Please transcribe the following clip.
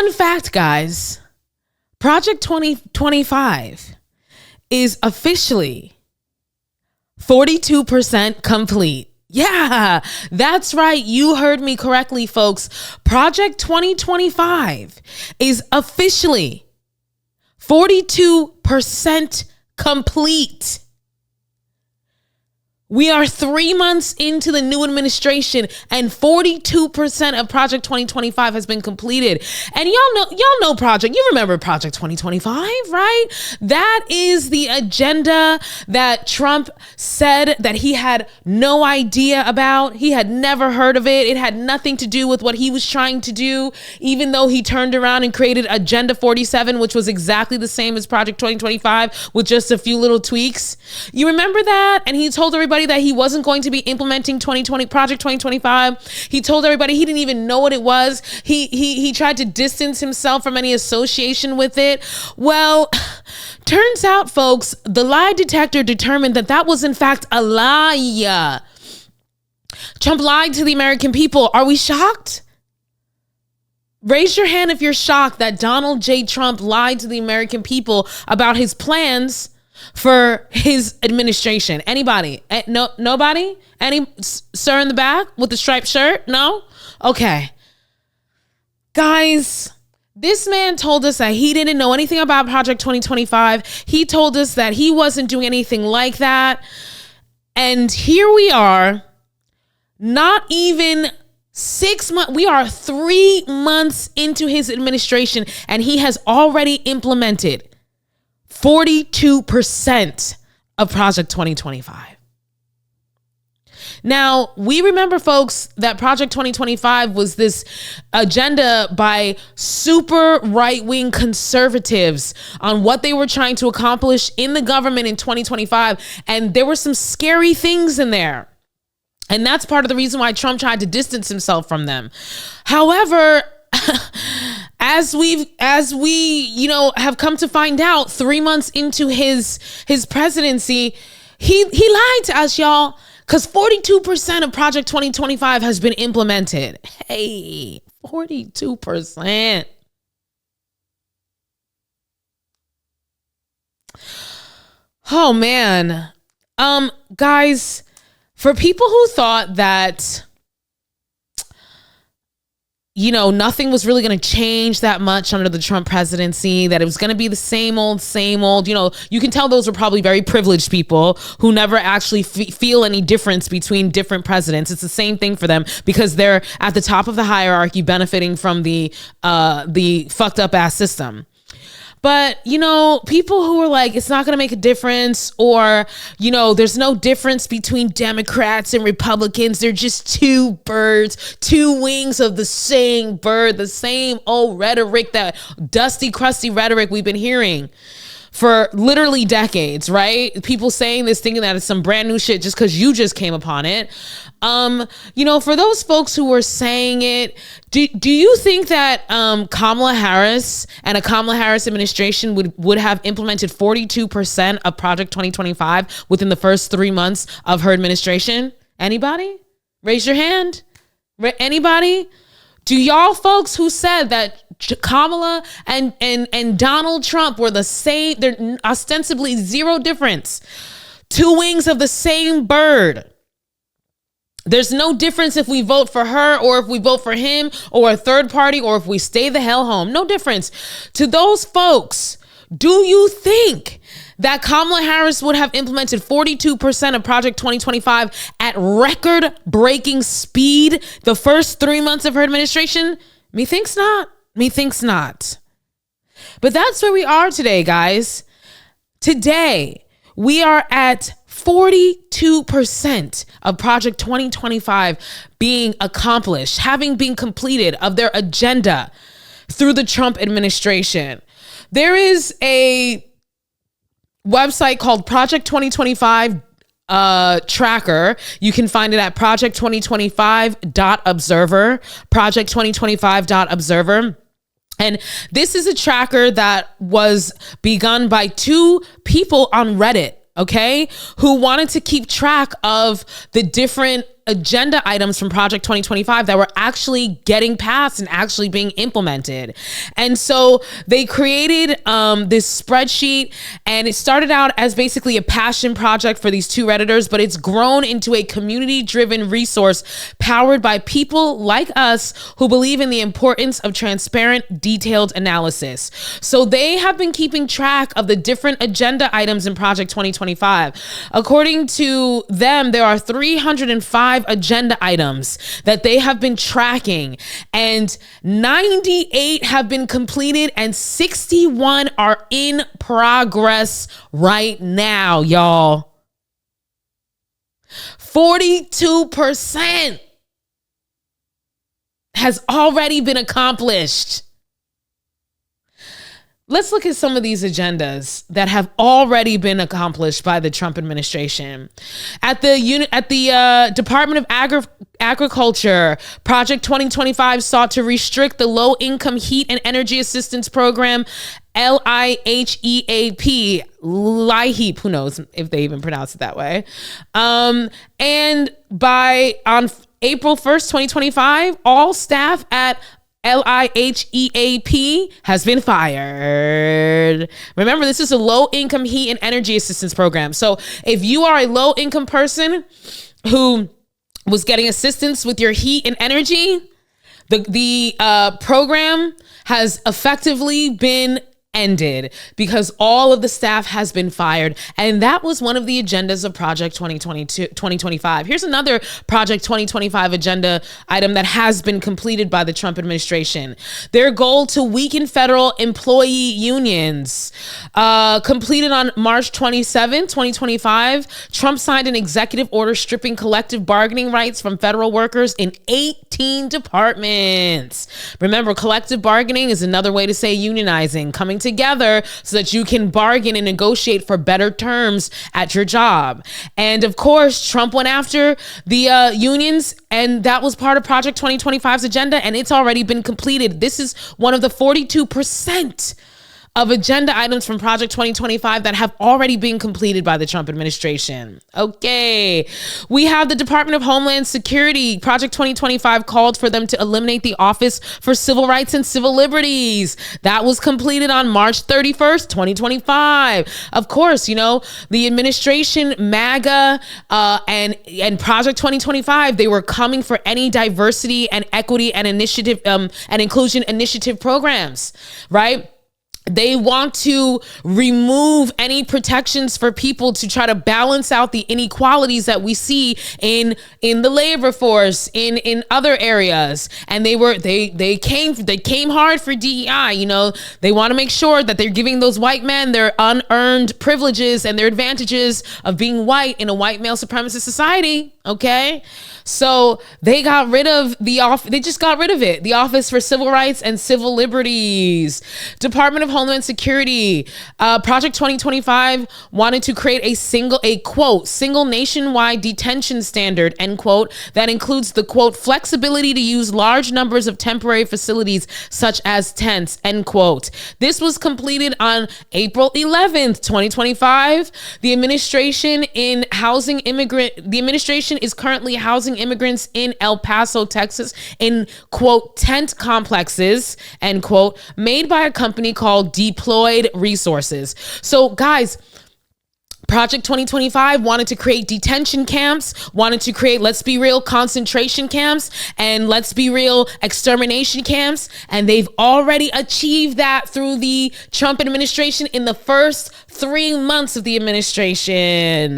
Fun fact, guys, Project 2025 is officially 42% complete. Yeah, that's right. You heard me correctly, folks. Project 2025 is officially 42% complete. We are 3 months into the new administration and 42% of Project 2025 has been completed. And y'all know Project, you remember Project 2025, right? That is the agenda that Trump said that he had no idea about. He had never heard of it. It had nothing to do with what he was trying to do, even though he turned around and created Agenda 47, which was exactly the same as Project 2025 with just a few little tweaks. You remember that? And he told everybody that he wasn't going to be implementing Project 2025. He told everybody he didn't even know what it was. He tried to distance himself from any association with it. Well, turns out, folks, the lie detector determined that that was in fact a lie. Trump lied to the American people. Are we shocked? Raise your hand if you're shocked that Donald J. Trump lied to the American people about his plans for his administration. Anybody? No, nobody? Any sir in the back with the striped shirt? No? Okay. Guys, this man told us that he didn't know anything about Project 2025. He told us that he wasn't doing anything like that. And here we are, not even 6 months. We are 3 months into his administration, and he has already implemented 42% of Project 2025. Now, we remember, folks, that Project 2025 was this agenda by super right-wing conservatives on what they were trying to accomplish in the government in 2025. And there were some scary things in there. And that's part of the reason why Trump tried to distance himself from them. However, as we have come to find out 3 months into his presidency, he lied to us, y'all, because 42% of Project 2025 has been implemented. Hey, 42%. Oh man. Guys, for people who thought that nothing was really going to change that much under the Trump presidency, that it was going to be the same old, you can tell those were probably very privileged people who never actually feel any difference between different presidents. It's the same thing for them because they're at the top of the hierarchy benefiting from the fucked up ass system. But, people who are like, it's not going to make a difference, or, there's no difference between Democrats and Republicans. They're just two birds, two wings of the same bird, the same old rhetoric, that dusty, crusty rhetoric we've been hearing for literally decades, right? People saying this, thinking that it's some brand new shit just because you just came upon it. For those folks who were saying it, do you think that Kamala Harris and a Kamala Harris administration would have implemented 42% of Project 2025 within the first 3 months of her administration? Anybody? Raise your hand. Anybody? Do y'all folks who said that Kamala and Donald Trump were the same, they're ostensibly zero difference, two wings of the same bird? There's no difference if we vote for her or if we vote for him or a third party or if we stay the hell home. No difference. To those folks, do you think that Kamala Harris would have implemented 42% of Project 2025 at record-breaking speed the first 3 months of her administration? Methinks not. Methinks not. But that's where we are today, guys. Today, we are at 42% of Project 2025 being accomplished, having been completed of their agenda through the Trump administration. There is a website called Project 2025 tracker. You can find it at project2025.observer, project2025.observer. And this is a tracker that was begun by two people on Reddit, okay, who wanted to keep track of the different agenda items from Project 2025 that were actually getting passed and actually being implemented. And so they created this spreadsheet, and it started out as basically a passion project for these two Redditors, but it's grown into a community-driven resource powered by people like us who believe in the importance of transparent, detailed analysis. So they have been keeping track of the different agenda items in Project 2025. According to them, there are 305 agenda items that they have been tracking, and 98 have been completed and 61 are in progress right now, y'all. 42% has already been accomplished. Let's look at some of these agendas that have already been accomplished by the Trump administration. At the Department of Agriculture, Project 2025 sought to restrict the Low-Income Heat and Energy Assistance Program, LIHEAP, LIHEAP, who knows if they even pronounce it that way. And on April 1st, 2025, all staff at LIHEAP has been fired. Remember, this is a low-income heat and energy assistance program. So if you are a low-income person who was getting assistance with your heat and energy, the program has effectively been ended because all of the staff has been fired. And that was one of the agendas of Project 2025. Here's another Project 2025 agenda item that has been completed by the Trump administration. Their goal to weaken federal employee unions. Completed on March 27, 2025, Trump signed an executive order stripping collective bargaining rights from federal workers in 18 departments. Remember, collective bargaining is another way to say unionizing, coming together so that you can bargain and negotiate for better terms at your job. And of course, Trump went after the unions, and that was part of Project 2025's agenda, and it's already been completed. This is one of the 42% of agenda items from Project 2025 that have already been completed by the Trump administration. Okay, we have the Department of Homeland Security. Project 2025 called for them to eliminate the Office for Civil Rights and Civil Liberties. That was completed on March 31st, 2025. Of course, you know, the administration, MAGA, and Project 2025, they were coming for any diversity and equity and initiative and inclusion initiative programs, right? They want to remove any protections for people to try to balance out the inequalities that we see in the labor force, in other areas. And they came hard for DEI. You know, they want to make sure that they're giving those white men their unearned privileges and their advantages of being white in a white male supremacist society. Okay, so they got rid of they just got rid of it. The Office for Civil Rights and Civil Liberties. Department of Homeland Security. Project 2025 wanted to create a quote, single nationwide detention standard, end quote, that includes the quote, flexibility to use large numbers of temporary facilities such as tents, end quote. This was completed on April 11th, 2025. The administration is currently housing immigrants in El Paso, Texas, in quote, tent complexes, end quote, made by a company called Deployed Resources. So guys, Project 2025 wanted to create detention camps, wanted to create, let's be real, concentration camps, and let's be real, extermination camps. And they've already achieved that through the Trump administration in the first 3 months of the administration.